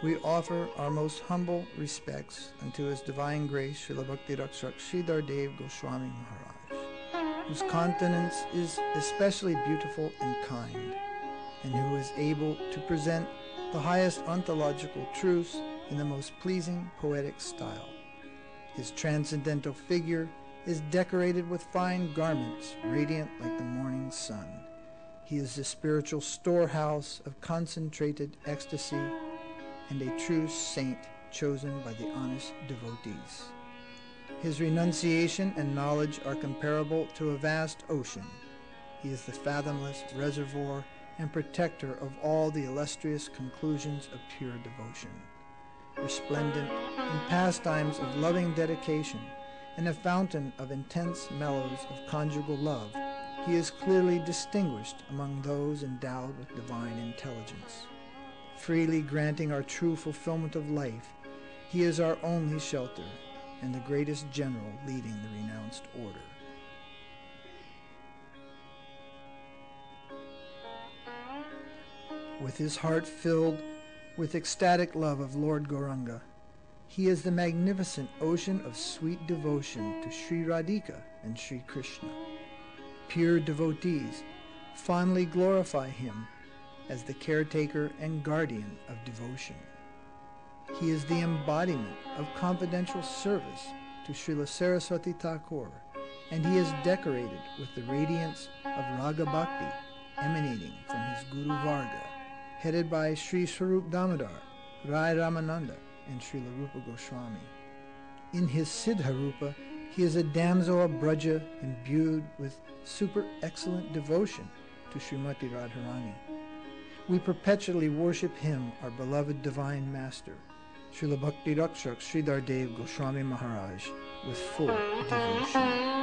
We offer our most humble respects unto His Divine Grace Srila Bhakti Rakshak Sridhar Dev Goswami Maharaj, whose countenance is especially beautiful and kind, and who is able to present the highest ontological truths in the most pleasing poetic style. His transcendental figure is decorated with fine garments radiant like the morning sun. He is the spiritual storehouse of concentrated ecstasy and a true saint chosen by the honest devotees. His renunciation and knowledge are comparable to a vast ocean. He is the fathomless reservoir and protector of all the illustrious conclusions of pure devotion. Resplendent in pastimes of loving dedication and a fountain of intense mellows of conjugal love, he is clearly distinguished among those endowed with divine intelligence. Freely granting our true fulfillment of life, he is our only shelter and the greatest general leading the renounced order. With his heart filled with ecstatic love of Lord Gauranga, he is the magnificent ocean of sweet devotion to Sri Radhika and Sri Krishna. Pure devotees fondly glorify him as the caretaker and guardian of devotion. He is the embodiment of confidential service to Srila Saraswati Thakur, and he is decorated with the radiance of Raga Bhakti emanating from his Guru Varga, headed by Sri Swarup Damodar, Rai Ramananda, and Srila Rupa Goswami. In his Siddha Rupa, he is a damsel of Braja imbued with super excellent devotion to Srimati Radharani. We perpetually worship him, our beloved divine master, Srila Bhakti Rakshak Sridhar Dev Goswami Maharaj, with full devotion.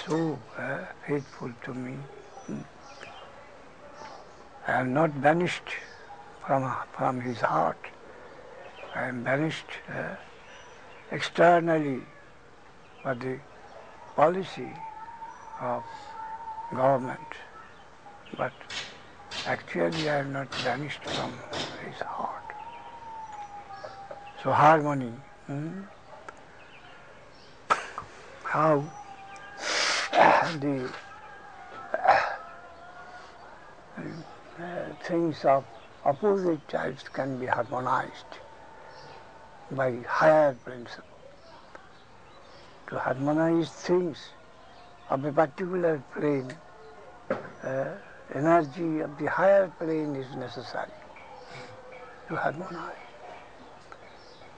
so faithful to me. I am not banished from his heart. I am banished externally by the policy of government. But actually I am not banished from his heart. So harmony. How the things of opposite types can be harmonized by higher principle. To harmonize things of a particular plane, energy of the higher plane is necessary to harmonize.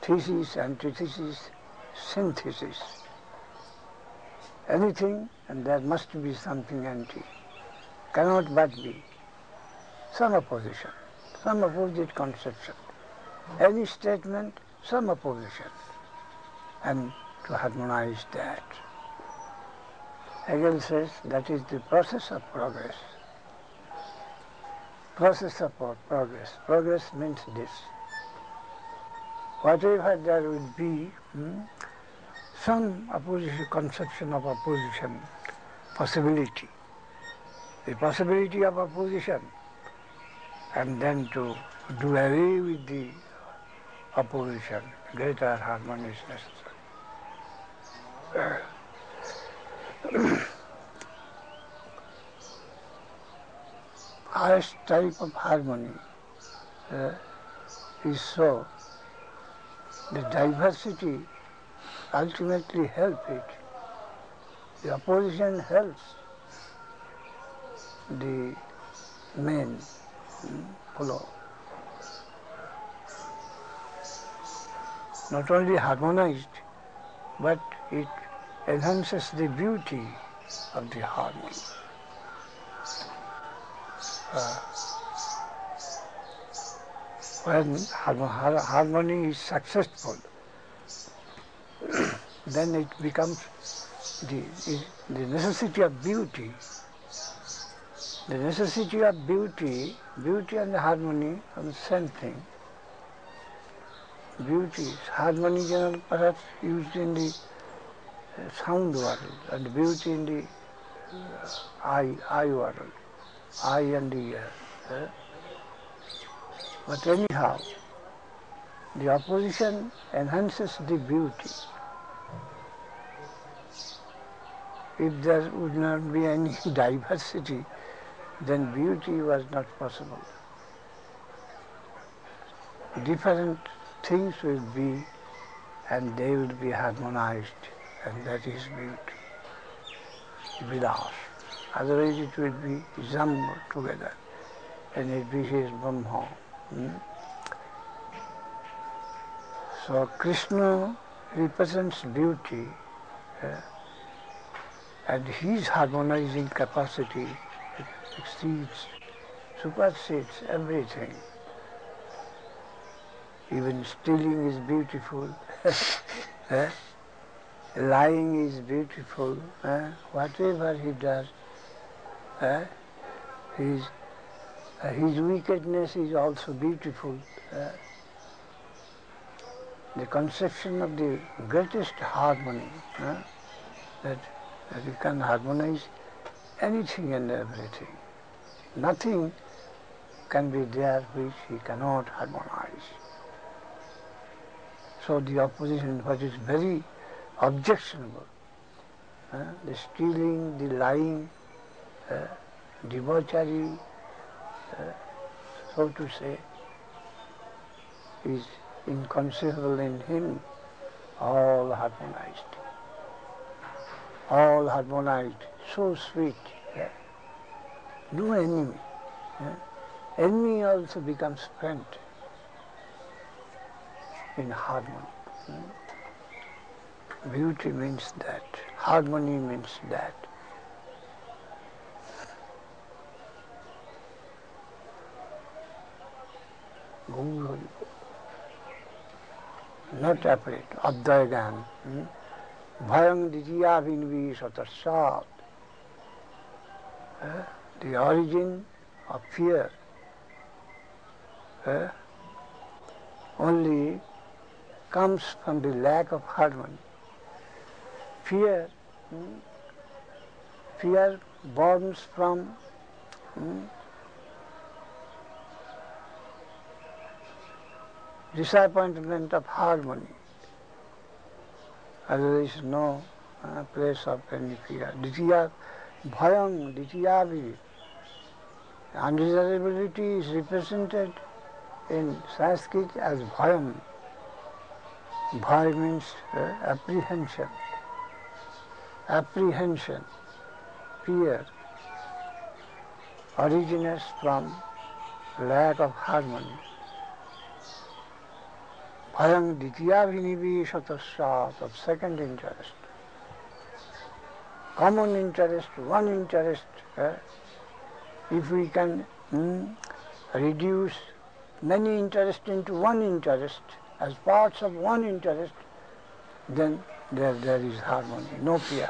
Thesis, antithesis, synthesis. Anything, and there must be something anti. Cannot but be some opposition, some opposite conception. Any statement, some opposition, and to harmonize that. Hegel says that is the process of progress. Process of progress. Progress means this. Whatever there will be, some opposition, conception of opposition, possibility, the possibility of opposition, and then to do away with the opposition, greater harmony is necessary. Highest type of harmony is so the diversity ultimately helps it. The opposition helps the main flow. Not only harmonized, but it enhances the beauty of the harmony. When harmony is successful, then it becomes the necessity of beauty. The necessity of beauty and harmony are the same thing. Beauty, harmony is perhaps used in the sound world, and beauty in the eye world, eye and the ear. But anyhow, the opposition enhances the beauty. If there would not be any diversity, then beauty was not possible. Different things will be, and they will be harmonized, and that is beauty, vilas. Otherwise it will be jumbled together, and it will be his Brahma. So Krishna represents beauty, and his harmonizing capacity exceeds, supersedes everything. Even stealing is beautiful, lying is beautiful, whatever he does, his wickedness is also beautiful. The conception of the greatest harmony, that you can harmonize anything and everything. Nothing can be there which he cannot harmonize. So the opposition, what is very objectionable, the stealing, the lying, debauchery, so to say, is inconceivable in him, all harmonized. All harmonized, so sweet. No enemy. Enemy also becomes friend in harmony. Beauty means that. Harmony means that. Not afraid. Advaya Gyan. Bhayam Didiya Vinvi Satasat. the origin of fear only comes from the lack of harmony. Fear, fear borns from disappointment of harmony. There is no place of any fear. Ditya bhayam, dityavi. Undesirability is represented in Sanskrit as bhayam. Bhay means apprehension. Apprehension, fear, originates from lack of harmony. Bhayam dityavinibhishatasat, of second interest. Common interest, one interest. If we can reduce many interests into one interest, as parts of one interest, then there is harmony, no fear.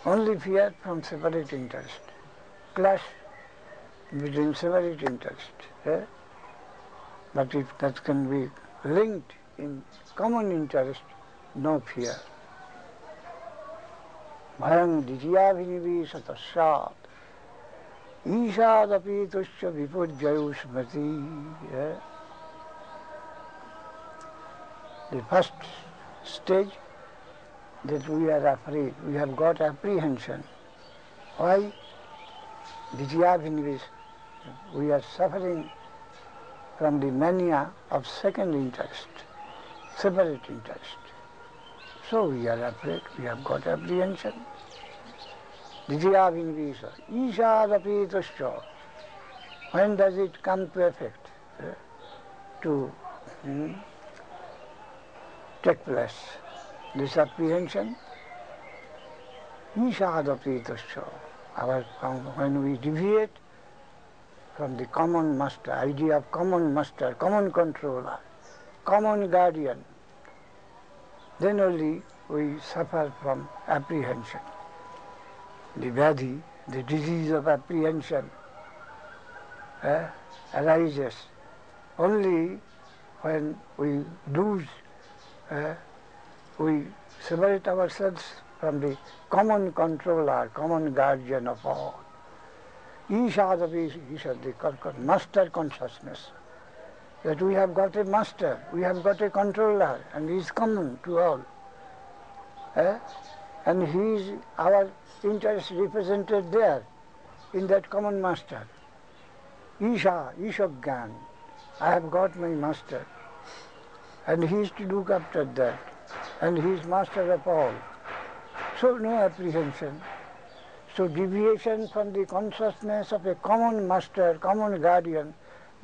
Only fear from separate interest, clash between separate interest. But if that can be linked in common interest, no fear. Bhayam dityavinibhishatasat, ishadapi tusya vipujyayu smriti. The first stage, that we are afraid, we have got apprehension. Why? Dityavinibhisha, we are suffering from the mania of second interest, separate interest. So we are afraid, we have got apprehension. Dityavinibhisha, ishadapi tusya. When does it come to effect? To take place, this apprehension, ishadapi tusya. When we deviate from the common master, idea of common master, common controller, common guardian, then only we suffer from apprehension. The vyadhi, the disease of apprehension, arises only when we lose, we separate ourselves from the common controller, common guardian of all. Ishadapi, the master consciousness, that we have got a master, we have got a controller, and he is common to all. And he is our interest represented there, in that common master. Isha Gyan, I have got my master, and he is to look after that, and he is master of all. So no apprehension. So deviation from the consciousness of a common master, common guardian,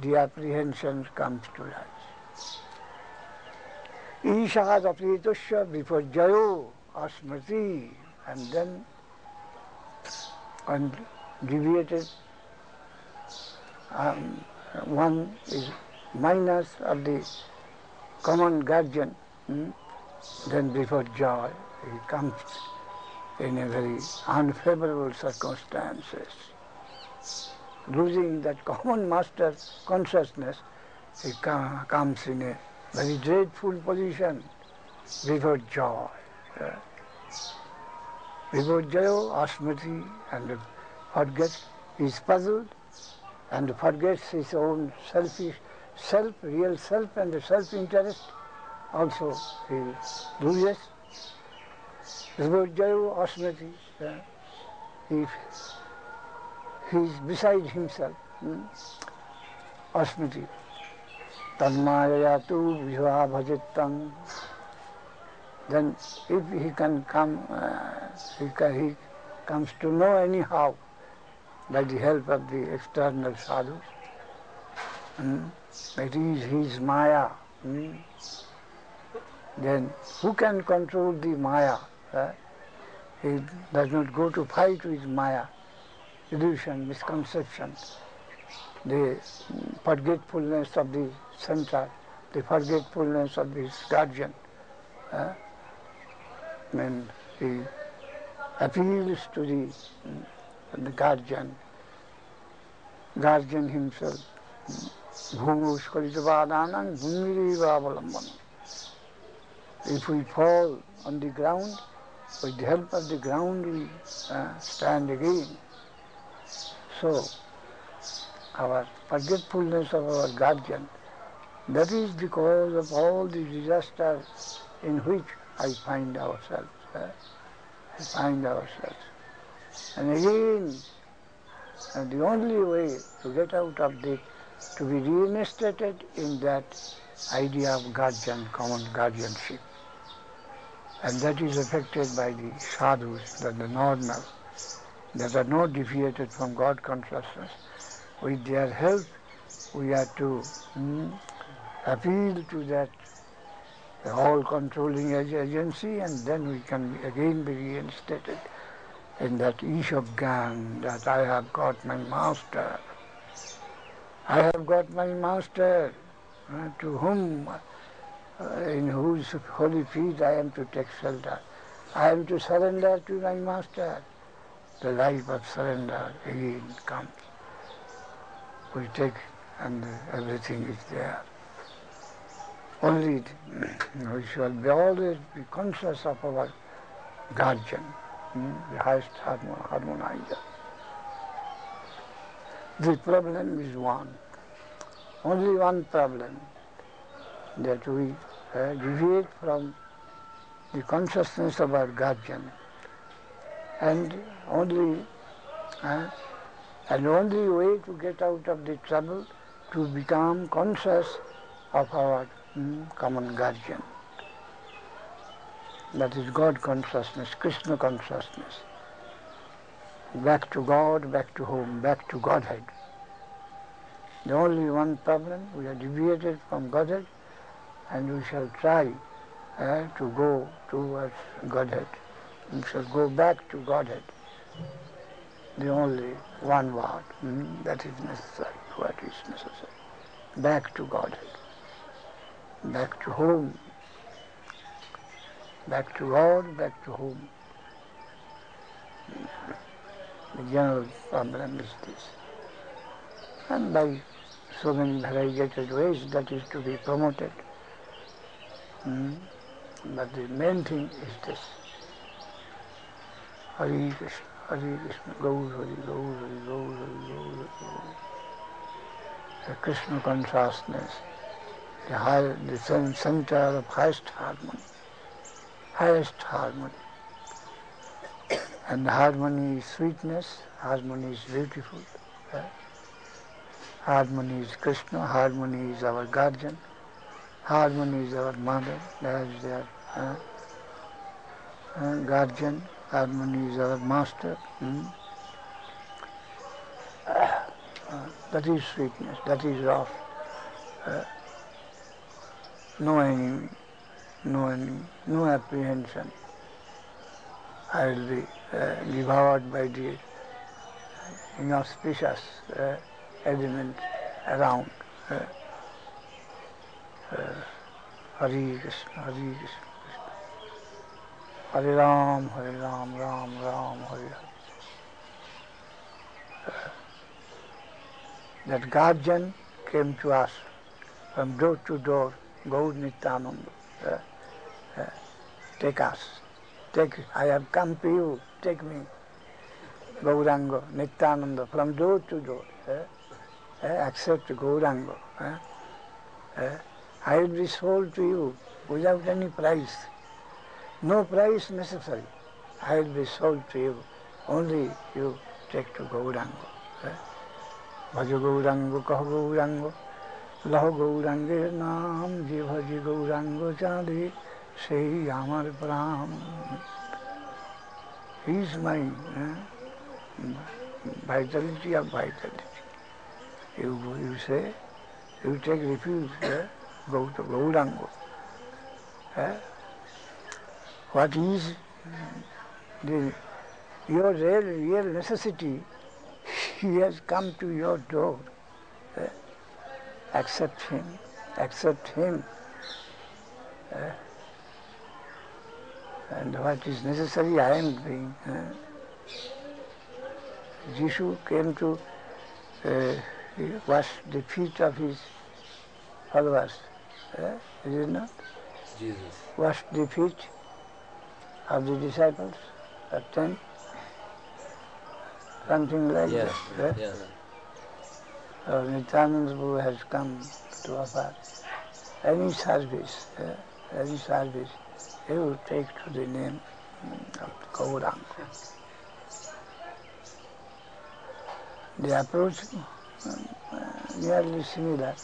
the apprehension comes to rise. Ishadapi tusya vipurjayo asmriti, and then when deviated, one is minus of the common guardian, then before joy he comes in a very unfavorable circumstances. Losing that common master consciousness, he comes in a very dreadful position before joy. Before joy, asmriti, and forgets, he is puzzled and forgets his own selfish self, real self, and the self-interest. Also he loses. Vibhurjayo asmriti, he is beside himself. Asmriti. Tanmayayatu vihva bhajittam. Then if he can come, he comes to know anyhow by the help of the external sadhus. It is his maya. Then who can control the maya? He does not go to fight with maya, illusion, misconception, the forgetfulness of the center, the forgetfulness of his guardian. When he appeals to the the guardian himself. Bhumuskalitapadanam bhumirivaavalambanam. If we fall on the ground, with the help of the ground we stand again. So, our forgetfulness of our guardian, that is the cause of all the disasters in which I find ourselves. And again, the only way to get out of this, to be reinstated in that idea of guardian, common guardianship. And that is affected by the sadhus, the normal, that are not deviated from God consciousness. With their help, we are to appeal to that all-controlling agency, and then we can again be reinstated in that Ishab-gyan, that I have got my master. I have got my master, to whom, in whose holy feet I am to take shelter. I am to surrender to my master. The life of surrender again comes. We take and everything is there. Only we shall be always be conscious of our guardian, the highest harmonizer. The problem is one, only one problem, that we deviate from the consciousness of our guardian, and only way to get out of the trouble, to become conscious of our common guardian. That is God consciousness, Krishna consciousness. Back to God, back to home, back to Godhead. The only one problem, we are deviated from Godhead, and we shall try to go towards Godhead. We shall go back to Godhead. The only one word, that is necessary. What is necessary? Back to Godhead. Back to home. Back to God, back to home. The general problem is this. And by so many variegated ways that is to be promoted. But the main thing is this. Hare Krishna, Gaur Hari, Gaur Hari, Gaur Hari, Gaur Hari. The Krishna consciousness, the center of highest harmony. And harmony is sweetness, harmony is beautiful. Harmony is Krishna, harmony is our guardian, harmony is our mother, that is their guardian, harmony is our master. That is sweetness, that is love. No enemy, no apprehension. I will be devoured by the inauspicious element around. Hare Krishna, Hare Krishna, Hare Ram, Ram Ram, Hare Hare. That guardian came to us from door to door, Gaur Nityananda. Take us. I have come to you, take me. Gauranga, Nityananda, from door to door. Accept Gauranga. I will be sold to you without any price. No price necessary. I will be sold to you. Only you take to Gauranga. Bhaja Gauranga, Kaha Gauranga, Laho Gauranga Naam, Je Bhaji Gauranga Chade, Sei Amar Pram. He is my vitality of vitality. You say, you take refuge, go to Gauranga. What is your real necessity? He has come to your door. Accept him. And what is necessary I am doing. Jishu came to wash the feet of his followers. Is it not? Jesus. Wash the feet of the disciples at 10. Something like Yes. that. Yes. Nityananda Prabhu has come to offer any service, he will take to the name of Gauranga. The approach nearly similar,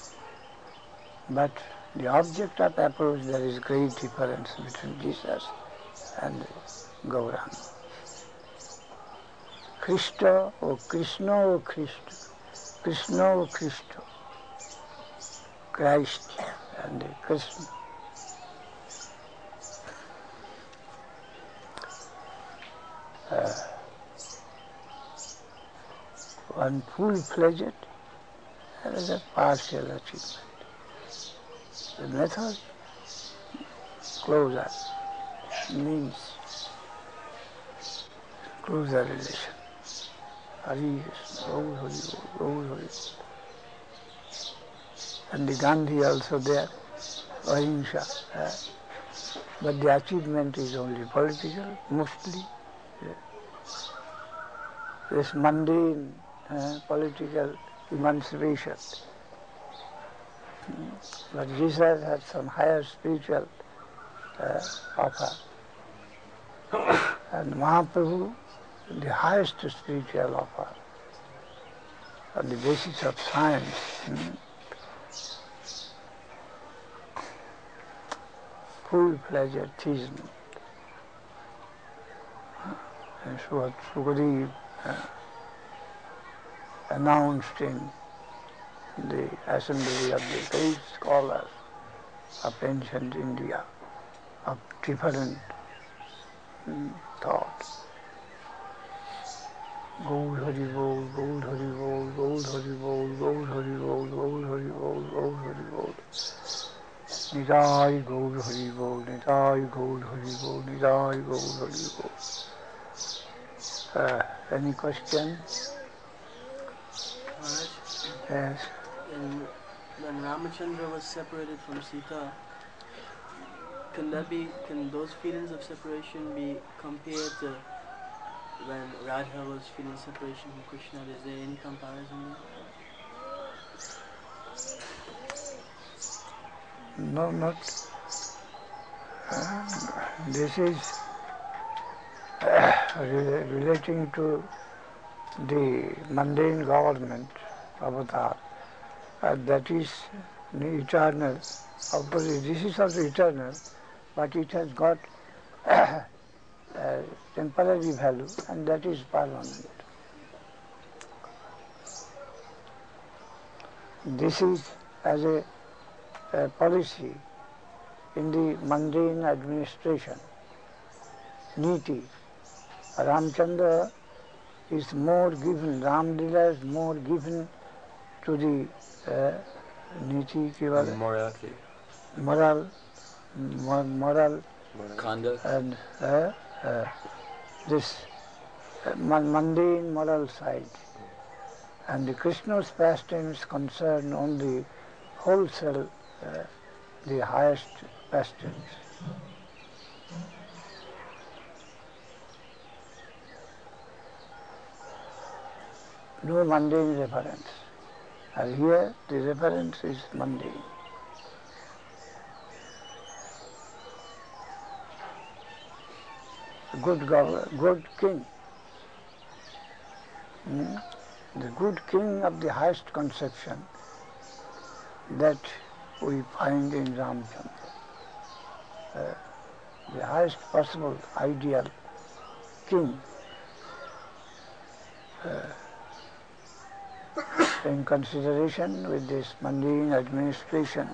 but the object of approach there is great difference between Jesus and Gauranga. Krishna or Krishna or Krishna, Krishna or Krishna, Christ and Krishna. One full-fledged, another partial achievement. The method closer means closer relation. Hari Krishna, Gaur Hari Bol, Gaur Hari Bol. And the Gandhi also there, Ahimsa. But the achievement is only political, mostly. This mundane political emancipation. But Jesus had some higher spiritual offer. And Mahaprabhu, the highest spiritual offer on the basis of science. Full-fledged theism. And so what Sukadev announced in the assembly of the great scholars of ancient India, of different thoughts. Gaur Hari Bol, Gaur Hari Bol, Gaur Hari Bol, Gaur Hari Bol, Gaur Hari Bol, Gaur Hari Bol. Nitai Gaur Hari Bol, Nitai Gaur Hari Bol, Nitai Gaur Hari Bol. Any question? Maharaj, Yes. when Ramachandra was separated from Sita, can those feelings of separation be compared to when Radha was feeling separation from Krishna? Is there any comparison there? No, not. This is relating to the mundane government avatar. That is the eternal. Of course, this is also eternal, but it has got temporary value, and that is permanent. This is as a policy in the mundane administration. Niti. Ramchandra is more given, Ramlila is more given to the Niti, Morality. moral Conduct. and this mundane moral side. And the Krishna's pastimes concern only wholesale, the highest pastimes. No mundane reference. And here the reference is mundane. Good king. The good king of the highest conception that we find in Ramchandra. The highest possible ideal king. In consideration with this mundane administration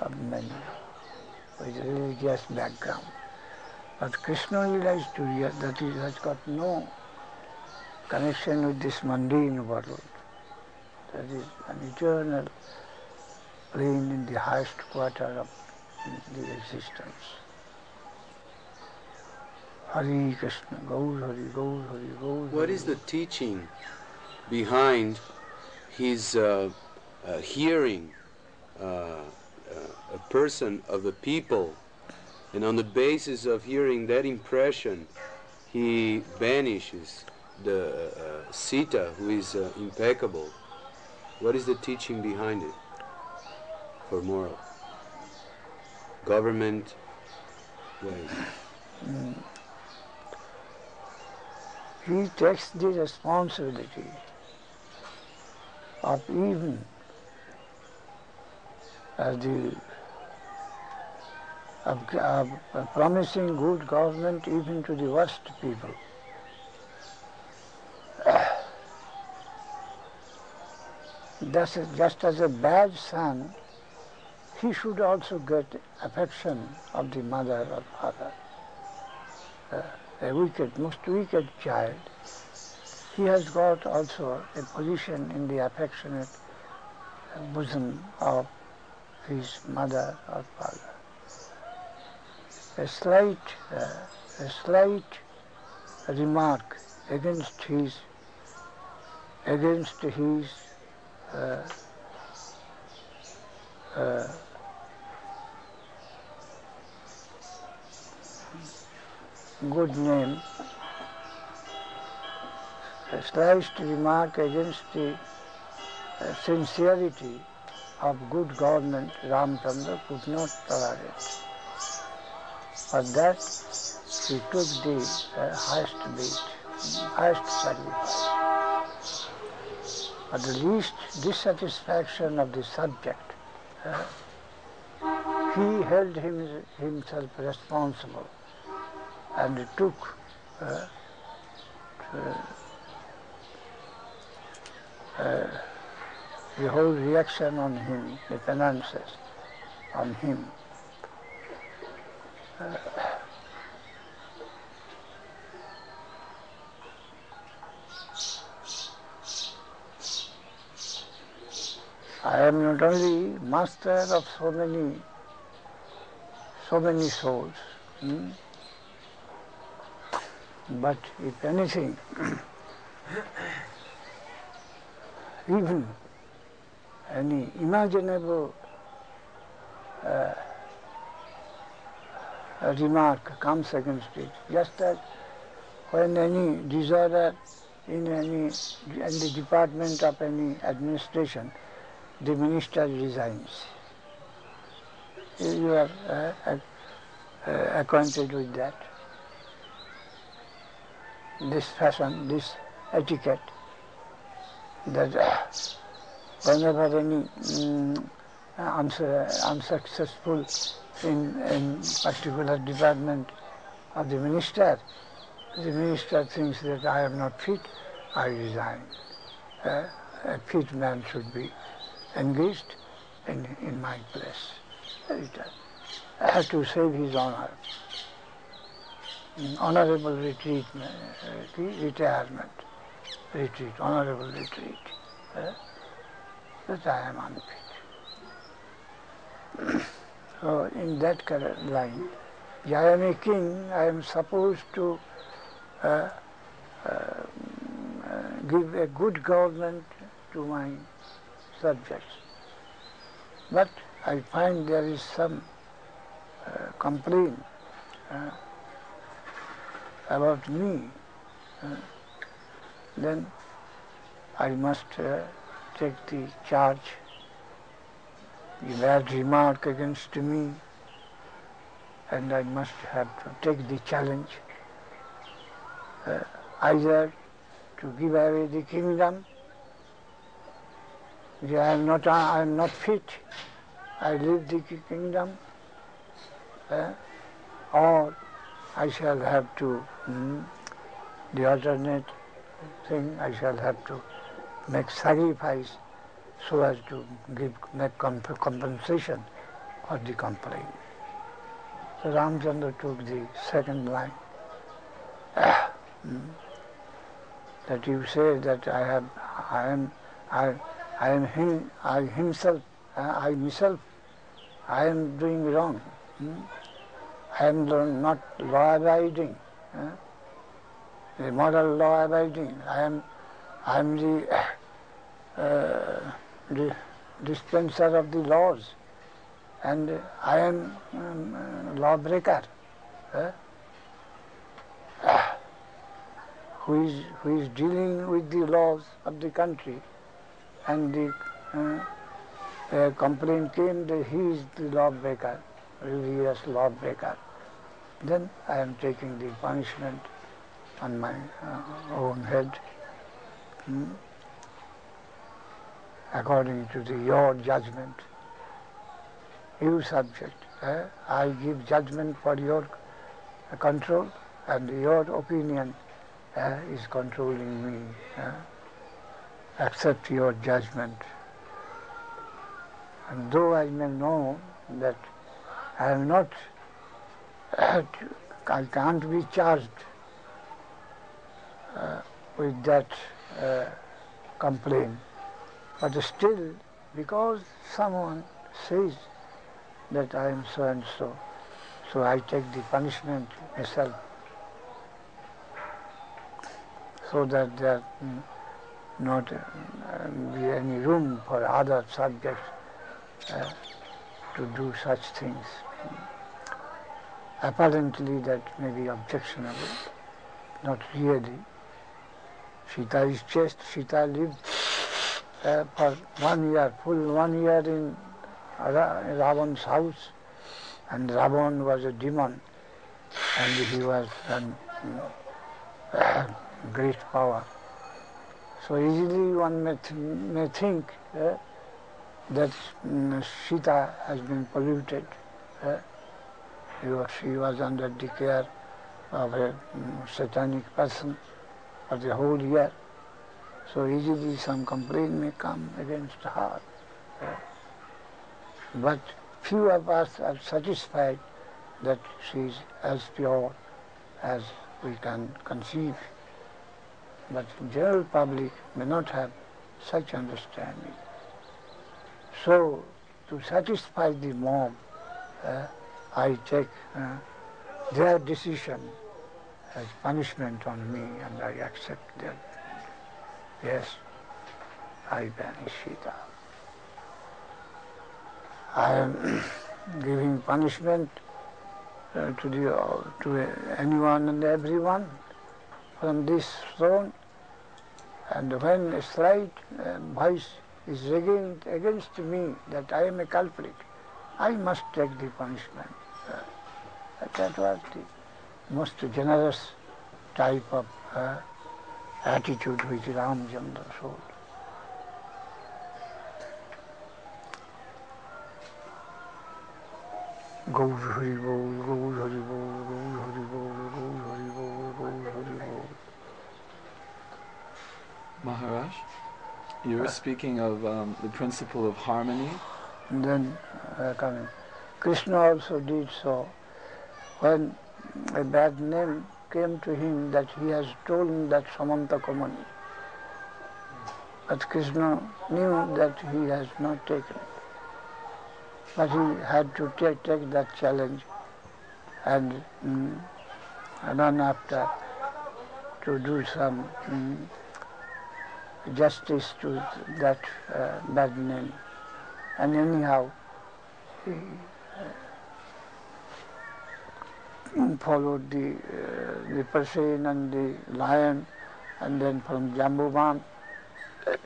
of men with religious background. But Krishna Lila is that is, has got no connection with this mundane world. That is an eternal plane in the highest quarter of the existence. Hari Krishna, Gaur Hari, Gaur Hari, Gaur Hari. What is the teaching behind his hearing a person of the people, and on the basis of hearing that impression, he banishes the Sita, who is impeccable? What is the teaching behind it for moral government way? He takes the responsibility of even of promising good government even to the worst people. Just as a bad son, he should also get affection of the mother or father. A most wicked child, he has got also a position in the affectionate bosom of his mother or father. A slight remark against his good name, a slight remark against the sincerity of good government, Ramchandra could not tolerate. For that, he took the highest sacrifice. At the least dissatisfaction of the subject, he held himself responsible and took the whole reaction on him, the penances on him. I am not only master of so many souls, but if anything, even any imaginable remark comes against it, just as when any disorder in the department of any administration, the minister resigns. You are acquainted with that. This fashion, this etiquette, that whenever any unsuccessful in particular department of the minister thinks that I am not fit, I resign. A fit man should be engaged in my place. I have to save his honor. Honorable retirement, honorable retreat. That I am unfit. So in that line, I am a king, I am supposed to give a good government to my subjects. But I find there is some complaint about me, then I must take the charge. The bad remark against me, and I must have to take the challenge, either to give away the kingdom. I am not fit, I leave the kingdom, or I shall have to, the alternate thing, I shall have to make sacrifice so as to make compensation for the complaint. So Ramchandra took the second line. That you say that I myself, I am doing wrong. I am not law-abiding. the moral law abiding. I am the dispenser of the laws, and I am lawbreaker. Who is dealing with the laws of the country, and the complaint came that he is the lawbreaker, religious lawbreaker. Then I am taking the punishment on my own head, according to your judgment. You subject, I give judgment for your control, and your opinion is controlling me. Accept your judgment. And though I may know that I am not, I can't be charged with that complaint, but still, because someone says that I am so and so, so I take the punishment myself, so that there not be any room for other subjects to do such things. Apparently that may be objectionable, not really. Sita is chaste. Sita lived for 1 year, full 1 year in Ravan's house, and Ravan was a demon, and he was great power. So easily one may think that Sita has been polluted. She was under the care of a satanic person for the whole year. So easily some complaint may come against her. But few of us are satisfied that she is as pure as we can conceive. But the general public may not have such understanding. So, to satisfy the mob, I take their decision as punishment on me, and I accept that. Yes, I banish Sita. I am giving punishment to anyone and everyone from this throne, and when a slight voice is raised against me that I am a culprit, I must take the punishment. That was the most generous type of attitude which Ramchandra showed. Gaur Hari Bol, Gaur Hari Bol, Gaur Hari Bol, Gaur Hari Bol, Gaur Hari Bol. Maharaj, you were speaking of the principle of harmony. And then Krishna also did so. When a bad name came to him that he has stolen that Samanta Kamani, but Krishna knew that he has not taken it. But he had to take that challenge and run after to do some justice to that bad name. And anyhow, he followed the person and the lion, and then from Jambuvan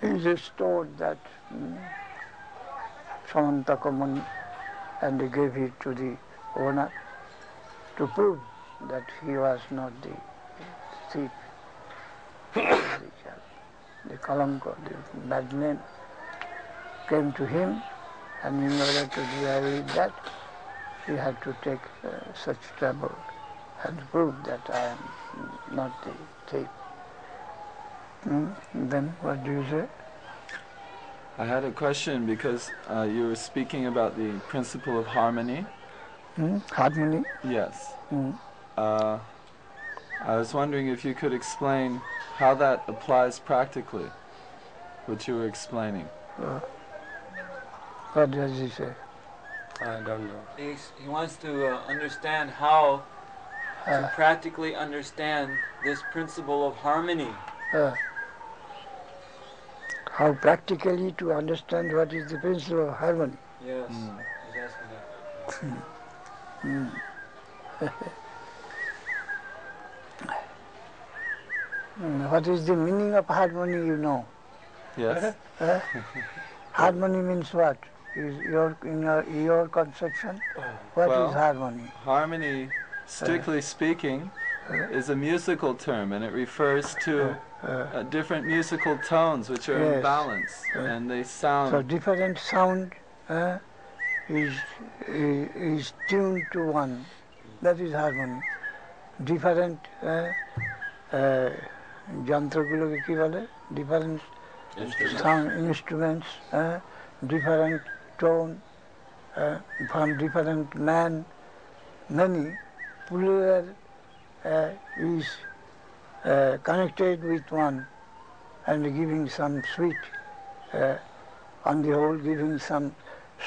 he restored that Samantakamani and he gave it to the owner to prove that he was not the thief. The Kalanka, the bad name, came to him, and in order to deal with that, he had to take such trouble and prove that I am not the thief. Then what do you say? I had a question because you were speaking about the principle of harmony. Harmony? Yes. I was wondering if you could explain how that applies practically, what you were explaining. What does he say? I don't know. He wants to understand how to practically understand this principle of harmony. How practically to understand what is the principle of harmony. Yes, he's asking that. What is the meaning of harmony, you know? Yes. Harmony means what? Is your conception? What Well, is harmony? Harmony, strictly speaking, is a musical term, and it refers to different musical tones which are in Yes. balance, and they sound. So different sound is tuned to one. That is harmony. Different যন্ত্রগুলোকে কি বলে? Different sound instruments, different tone from different man, many plural is connected with one and giving some sweet, on the whole giving some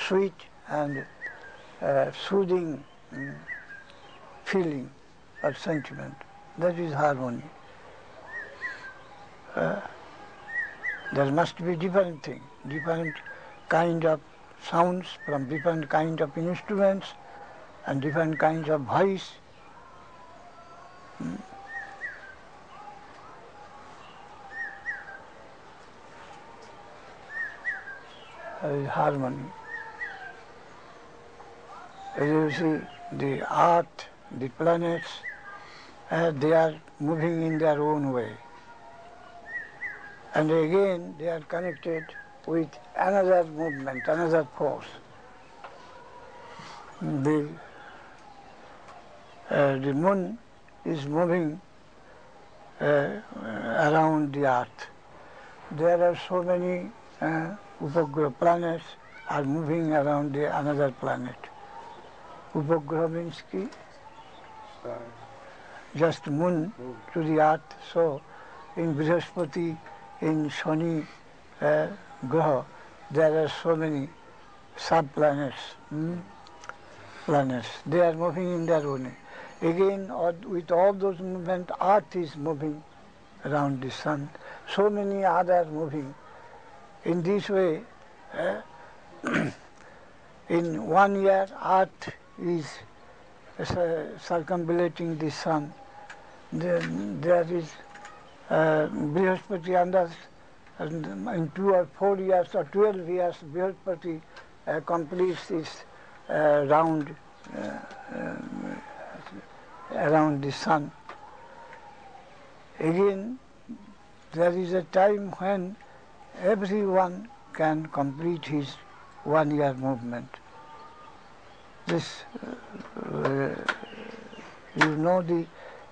sweet and soothing feeling or sentiment. That is harmony. There must be different things, different kind of sounds from different kind of instruments and different kinds of voice. Harmony. As you see, the earth, the planets, they are moving in their own way. And again, they are connected with another movement, another force. The moon is moving around the earth. There are so many Upagraha planets are moving around another planet. Upagraha means ki? Just moon to the earth. So in Brihaspati, in Shani Graha, there are so many sub-planets, planets. They are moving in their own way. Again, with all those movements, Earth is moving around the sun. So many others moving. In this way, in 1 year, Earth is circumambulating the sun. There is Brihaspati under, in 2 or 4 years or 12 years, Brihaspati completes its round around the sun. Again, there is a time when everyone can complete his 1 year movement. This, you know the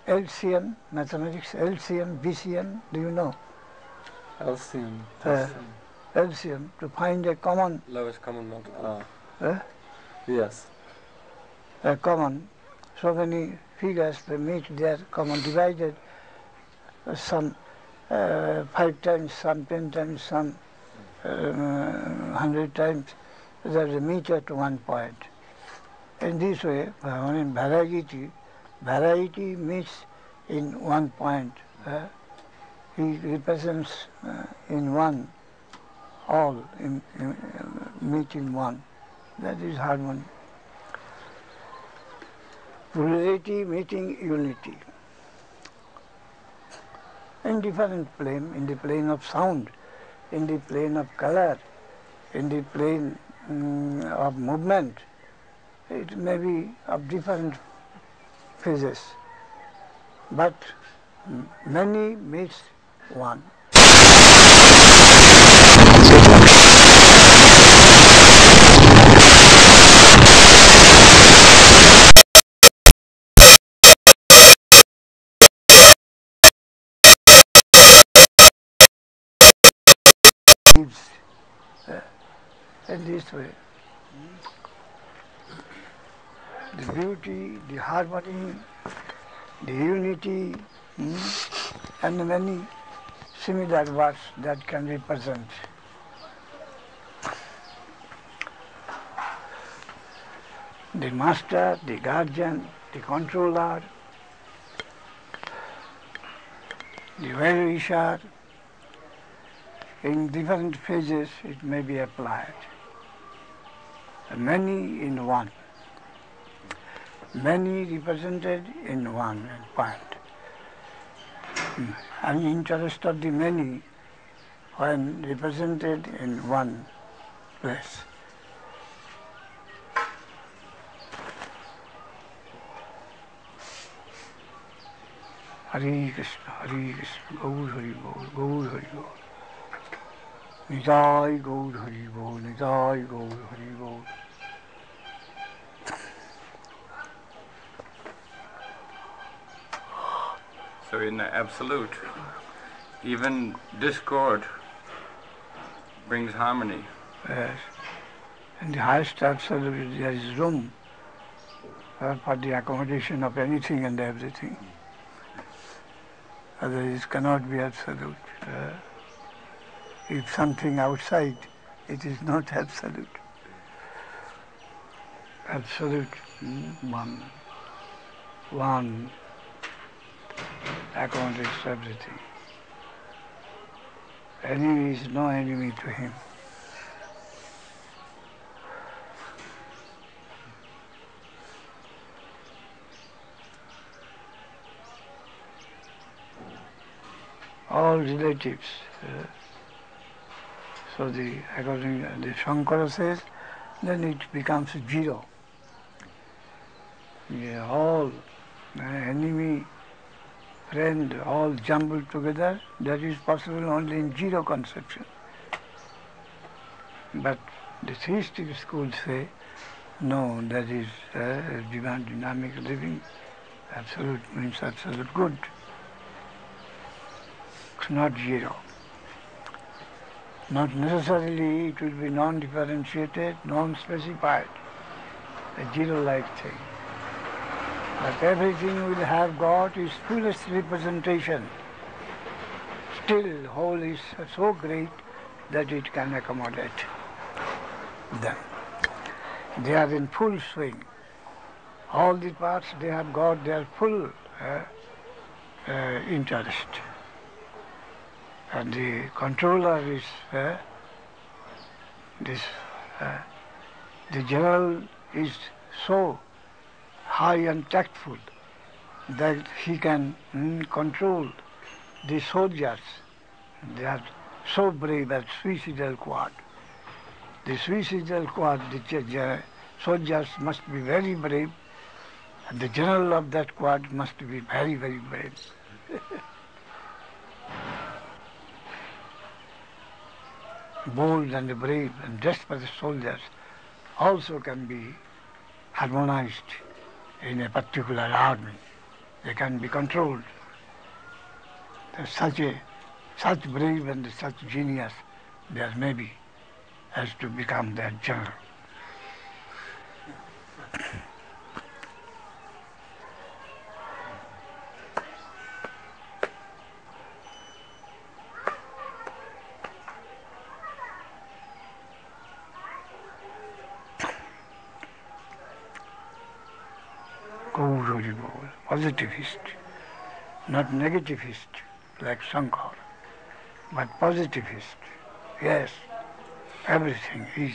LCM, mathematics, LCM, BCM, do you know? LCM. LCM, to find a common, Lowest common multiple. Yes. a common, so many figures, they meet their common, divided, some 5 times, some 10 times, some 100 times, they meet at one point. In this way, in variety meets in one point. He represents in one, all meet in one. That is harmony. Plurality meeting unity. In different plane, in the plane of sound, in the plane of color, in the plane of movement, it may be of different phases, but many meets one. Gives in this way the beauty, the harmony, the unity, and many similar words that can represent. The master, the guardian, the controller, The very Ishar, in different phases it may be applied. Many in one. Many represented in one point. And interest of the many when represented in one place. Hare Krishna, Gaur Hari Bol, Gaur Hari Bol. Nitai Gaur Hari Bol, Nitai Gaur Hari Bol. So in the absolute, even discord brings harmony. Yes. In the highest absolute there is room for the accommodation of anything and everything. Otherwise it cannot be absolute. If something outside, it is not absolute. Absolute, one accommodates everything. Enemy is no enemy to him. All relatives. So according to the Shankara says, then it becomes zero. Yeah, all enemy, friend, all jumbled together, that is possible only in zero conception. But the theistic schools say, no, that is divine dynamic living. Absolute means absolute good. It's not zero. Not necessarily it will be non-differentiated, non-specified, a zero-like thing. But everything will have got its fullest representation. Still, whole is so great that it can accommodate them. They are in full swing. All the parts, they have got their full interest. And the controller is the general is so high and tactful that he can control the soldiers. They are so brave at suicidal quad. The suicidal quad, the soldiers must be very brave, and the general of that quad must be very, very brave. Bold and brave and desperate soldiers also can be harmonized in a particular army. They can be controlled. There's such brave and such genius there may be as to become their general. Positivist, not negativist like Shankar, but positivist. Yes, everything is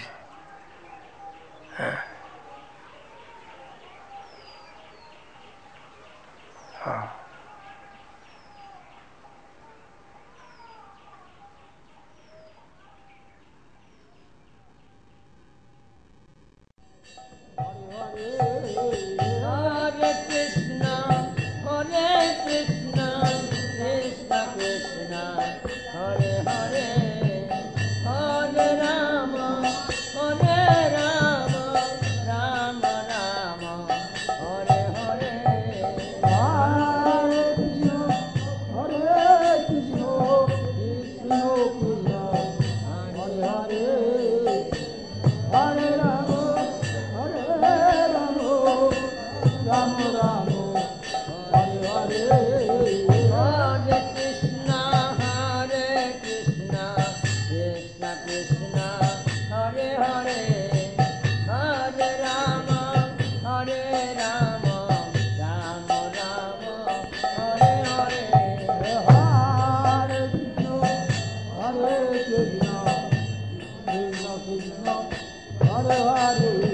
Hare